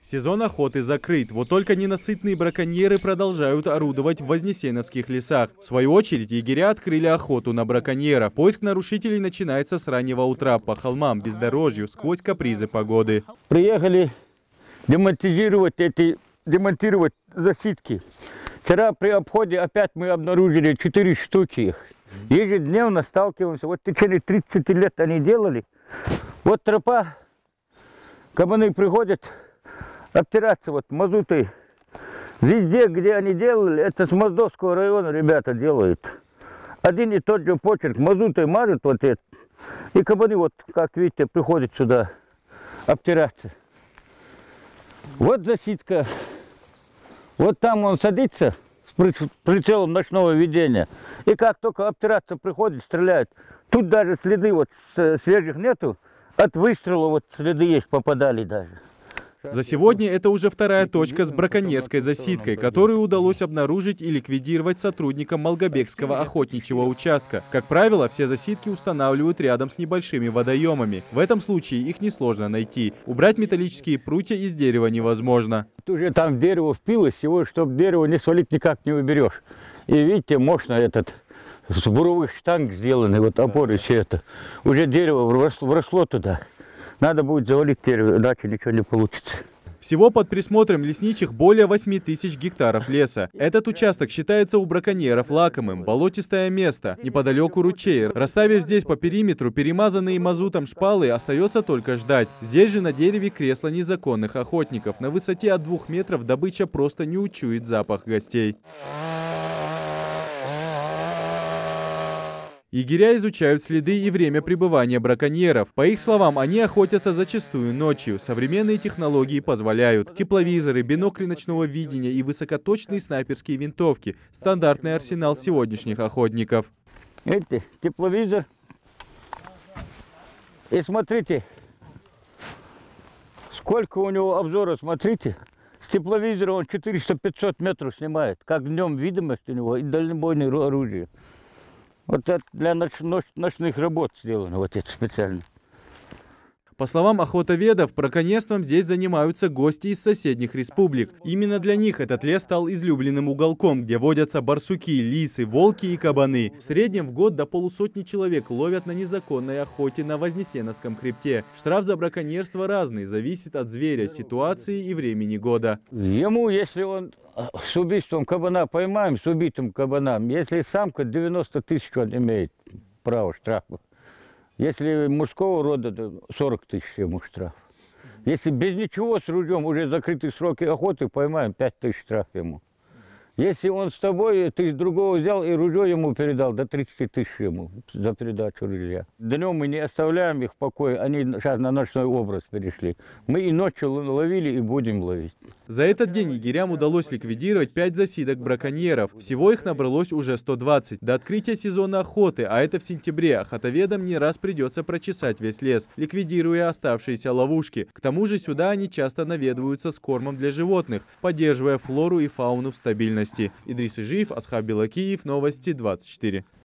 Сезон охоты закрыт, вот только ненасытные браконьеры продолжают орудовать в Вознесеновских лесах. В свою очередь, егеря открыли охоту на браконьеров. Поиск нарушителей начинается с раннего утра по холмам, бездорожью, сквозь капризы погоды. Приехали демонтировать засидки. Вчера при обходе опять мы обнаружили 4 штуки их. Ежедневно сталкиваемся. Вот в течение 30 лет они делали. Вот тропа, кабаны приходят обтираться вот мазутой. Везде, где они делали, это с Моздовского района ребята делают. Один и тот же почерк, мазутой мажут вот это. И кабаны вот, как видите, приходят сюда обтираться. Вот засидка. Вот там он садится с прицелом ночного видения. И как только обтираться приходит, стреляют. Тут даже следы вот свежих нету. От выстрела вот следы есть, попадали даже. За сегодня это уже вторая точка с браконьерской засидкой, которую удалось обнаружить и ликвидировать сотрудникам Малгобекского охотничьего участка. Как правило, все засидки устанавливают рядом с небольшими водоемами. В этом случае их несложно найти. Убрать металлические прутья из дерева невозможно. Уже там в дерево впилось, его, чтобы дерево не свалить, никак не уберешь. И видите, мощно этот с буровых штанг сделаны, вот опоры все это. Уже дерево вросло туда. Надо будет завалить дерево, иначе ничего не получится. Всего под присмотром лесничих более 8000 гектаров леса. Этот участок считается у браконьеров лакомым. Болотистое место, неподалеку ручей. Расставив здесь по периметру перемазанные мазутом шпалы, остается только ждать. Здесь же на дереве кресло незаконных охотников. На высоте от 2 метров добыча просто не учует запах гостей. Егеря изучают следы и время пребывания браконьеров. По их словам, они охотятся зачастую ночью. Современные технологии позволяют. Тепловизоры, бинокли ночного видения и высокоточные снайперские винтовки. Стандартный арсенал сегодняшних охотников. Видите, тепловизор. И смотрите, сколько у него обзора, смотрите. С тепловизора он 400-500 метров снимает. Как днем видимость у него и дальнобойное оружие. Вот это для ночных работ сделано, вот это специально. По словам охотоведов, браконьерством здесь занимаются гости из соседних республик. Именно для них этот лес стал излюбленным уголком, где водятся барсуки, лисы, волки и кабаны. В среднем в год до полусотни человек ловят на незаконной охоте на Вознесеновском хребте. Штраф за браконьерство разный, зависит от зверя, ситуации и времени года. Ему, если он с убийством кабана поймаем, с убитым кабаном, если самка, 90 тысяч он имеет право штрафа. Если мужского рода, то 40 тысяч ему штраф. Если без ничего с ружьем, уже закрытые сроки охоты, поймаем, 5 тысяч штраф ему. Если он с тобой, ты другого взял и ружье ему передал, до 30 тысяч ему за передачу ружья. Днем мы не оставляем их в покое, они сейчас на ночной образ перешли. Мы и ночью ловили, и будем ловить. За этот день егерям удалось ликвидировать 5 засидок браконьеров. Всего их набралось уже 120. До открытия сезона охоты, а это в сентябре, охотоведам не раз придется прочесать весь лес, ликвидируя оставшиеся ловушки. К тому же сюда они часто наведываются с кормом для животных, поддерживая флору и фауну в стабильности. Идрис Ижиев, Асхаб Белакиев, Новости 24.